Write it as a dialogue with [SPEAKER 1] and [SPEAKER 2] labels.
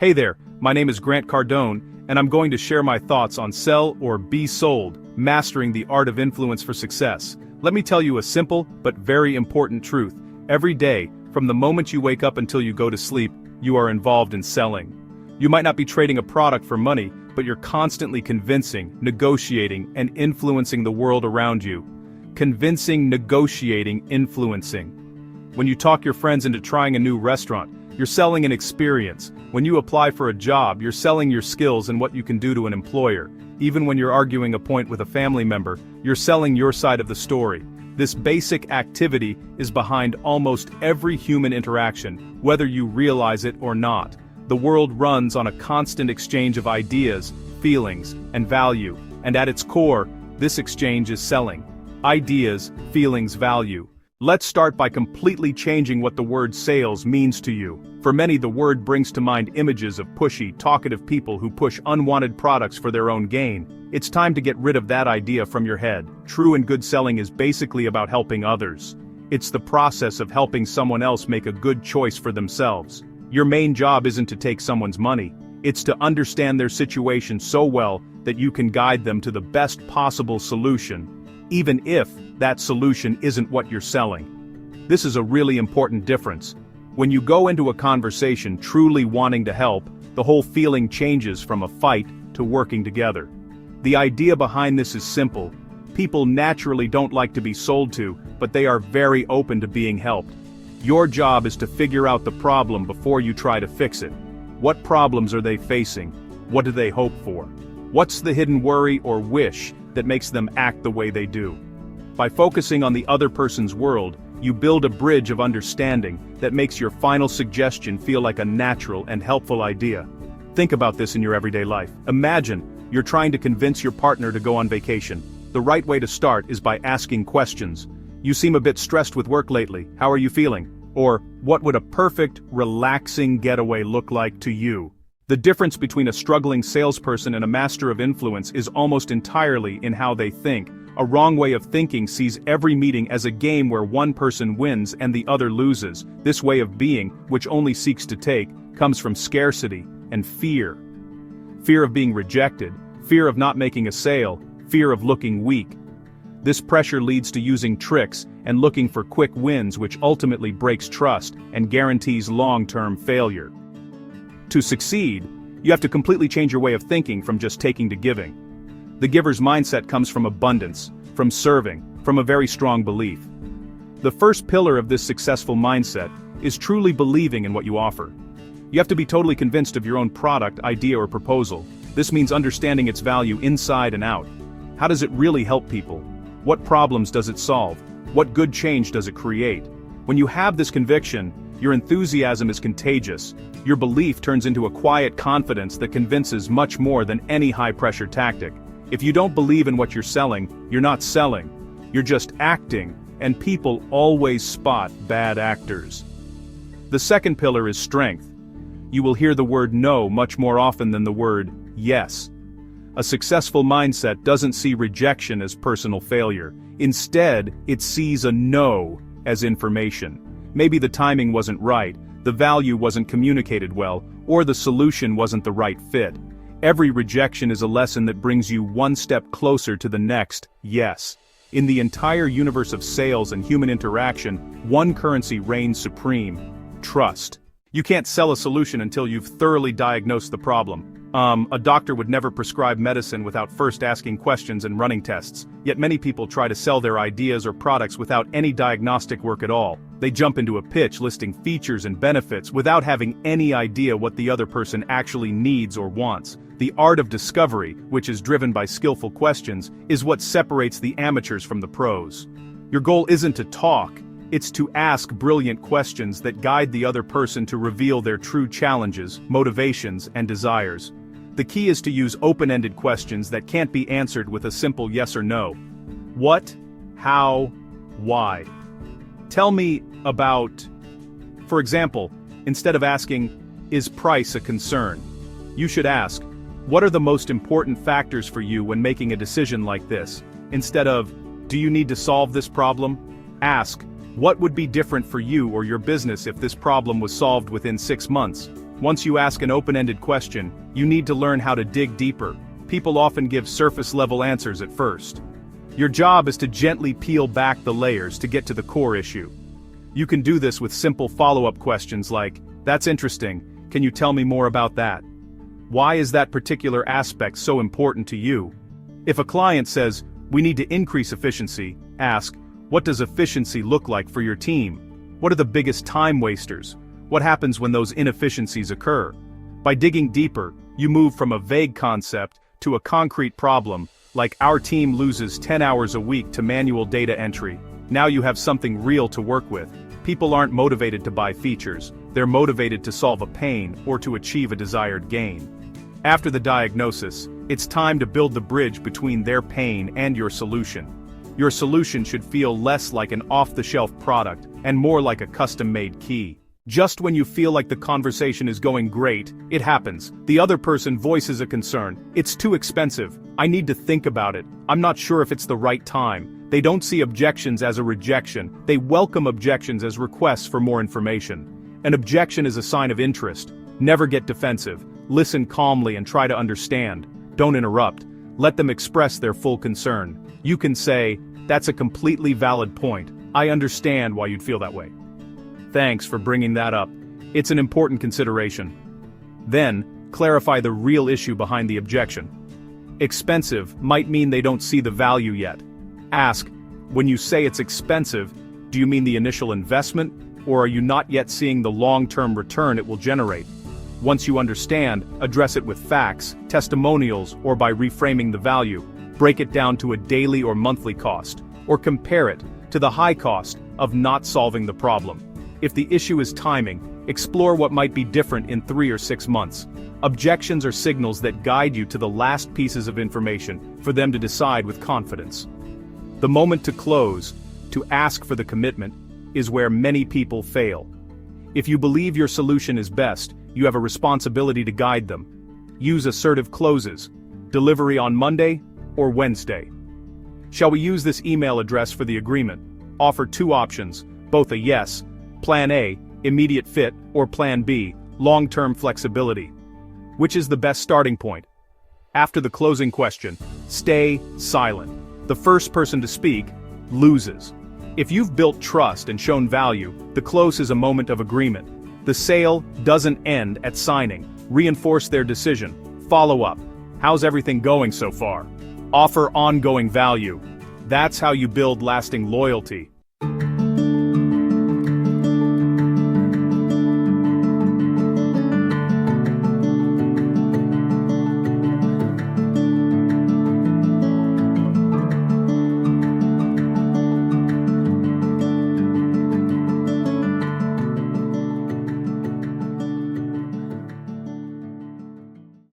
[SPEAKER 1] Hey there, my name is Grant Cardone, and I'm going to share my thoughts on sell or be sold, mastering the art of influence for success. Let me tell you a simple but very important truth. Every day, from the moment you wake up until you go to sleep, you are involved in selling. You might not be trading a product for money, but you're constantly convincing, negotiating, and influencing the world around you. Convincing, negotiating, influencing. When you talk your friends into trying a new restaurant, you're selling an experience. When you apply for a job, you're selling your skills and what you can do to an employer. Even when you're arguing a point with a family member, you're selling your side of the story. This basic activity is behind almost every human interaction, whether you realize it or not. The world runs on a constant exchange of ideas, feelings, and value, and at its core, this exchange is selling. Ideas, feelings, value. Let's start by completely changing what the word sales means to you. For many, the word brings to mind images of pushy, talkative people who push unwanted products for their own gain. It's time to get rid of that idea from your head. True and good selling is basically about helping others. It's the process of helping someone else make a good choice for themselves. Your main job isn't to take someone's money. It's to understand their situation so well that you can guide them to the best possible solution, even if that solution isn't what you're selling. This is a really important difference. When you go into a conversation truly wanting to help, the whole feeling changes from a fight to working together. The idea behind this is simple. People naturally don't like to be sold to, but they are very open to being helped. Your job is to figure out the problem before you try to fix it. What problems are they facing? What do they hope for? What's the hidden worry or wish that makes them act the way they do? By focusing on the other person's world, you build a bridge of understanding that makes your final suggestion feel like a natural and helpful idea. Think about this in your everyday life. Imagine you're trying to convince your partner to go on vacation. The right way to start is by asking questions. You seem a bit stressed with work lately. How are you feeling? Or, what would a perfect, relaxing getaway look like to you? The difference between a struggling salesperson and a master of influence is almost entirely in how they think. A wrong way of thinking sees every meeting as a game where one person wins and the other loses. This way of being, which only seeks to take, comes from scarcity and fear. Fear of being rejected, fear of not making a sale, fear of looking weak. This pressure leads to using tricks and looking for quick wins, which ultimately breaks trust and guarantees long-term failure. To succeed, you have to completely change your way of thinking from just taking to giving. The giver's mindset comes from abundance, from serving, from a very strong belief. The first pillar of this successful mindset is truly believing in what you offer. You have to be totally convinced of your own product, idea, or proposal. This means understanding its value inside and out. How does it really help people? What problems does it solve? What good change does it create? When you have this conviction, your enthusiasm is contagious. Your belief turns into a quiet confidence that convinces much more than any high-pressure tactic. If you don't believe in what you're selling, you're not selling. You're just acting, and people always spot bad actors. The second pillar is strength. You will hear the word no much more often than the word yes. A successful mindset doesn't see rejection as personal failure. Instead, it sees a no as information. Maybe the timing wasn't right, the value wasn't communicated well, or the solution wasn't the right fit. Every rejection is a lesson that brings you one step closer to the next yes. In the entire universe of sales and human interaction, one currency reigns supreme: trust. You can't sell a solution until you've thoroughly diagnosed the problem. A doctor would never prescribe medicine without first asking questions and running tests, yet many people try to sell their ideas or products without any diagnostic work at all. They jump into a pitch listing features and benefits without having any idea what the other person actually needs or wants. The art of discovery, which is driven by skillful questions, is what separates the amateurs from the pros. Your goal isn't to talk, it's to ask brilliant questions that guide the other person to reveal their true challenges, motivations, and desires. The key is to use open-ended questions that can't be answered with a simple yes or no. What? How? Why? Tell me about... For example, instead of asking, is price a concern? You should ask, what are the most important factors for you when making a decision like this? Instead of, do you need to solve this problem? Ask, what would be different for you or your business if this problem was solved within 6 months? Once you ask an open-ended question, you need to learn how to dig deeper. People often give surface-level answers at first. Your job is to gently peel back the layers to get to the core issue. You can do this with simple follow-up questions like, "That's interesting, can you tell me more about that? Why is that particular aspect so important to you?" If a client says, "We need to increase efficiency," ask, "What does efficiency look like for your team? What are the biggest time wasters? What happens when those inefficiencies occur?" By digging deeper, you move from a vague concept to a concrete problem, like "Our team loses 10 hours a week to manual data entry." Now you have something real to work with. People aren't motivated to buy features, they're motivated to solve a pain or to achieve a desired gain. After the diagnosis, it's time to build the bridge between their pain and your solution. Your solution should feel less like an off-the-shelf product and more like a custom-made key. Just when you feel like the conversation is going great, it happens. The other person voices a concern. "It's too expensive. I need to think about it. I'm not sure if it's the right time." They don't see objections as a rejection, they welcome objections as requests for more information. An objection is a sign of interest. Never get defensive. Listen calmly and try to understand. Don't interrupt. Let them express their full concern. You can say, "That's a completely valid point. I understand why you'd feel that way. Thanks for bringing that up. It's an important consideration." Then, clarify the real issue behind the objection. Expensive might mean they don't see the value yet. Ask, "When you say it's expensive, do you mean the initial investment, or are you not yet seeing the long-term return it will generate?" Once you understand, address it with facts, testimonials, or by reframing the value. Break it down to a daily or monthly cost, or compare it to the high cost of not solving the problem. If the issue is timing, explore what might be different in 3 or 6 months. Objections are signals that guide you to the last pieces of information for them to decide with confidence. The moment to close, to ask for the commitment, is where many people fail. If you believe your solution is best, you have a responsibility to guide them. Use assertive closes. Delivery on Monday or Wednesday. Shall we use this email address for the agreement? Offer 2 options, both a yes, Plan A, immediate fit, or Plan B, long-term flexibility. Which is the best starting point? After the closing question, stay silent. The first person to speak loses. If you've built trust and shown value, the close is a moment of agreement. The sale doesn't end at signing. Reinforce their decision. Follow up. How's everything going so far? Offer ongoing value. That's how you build lasting loyalty.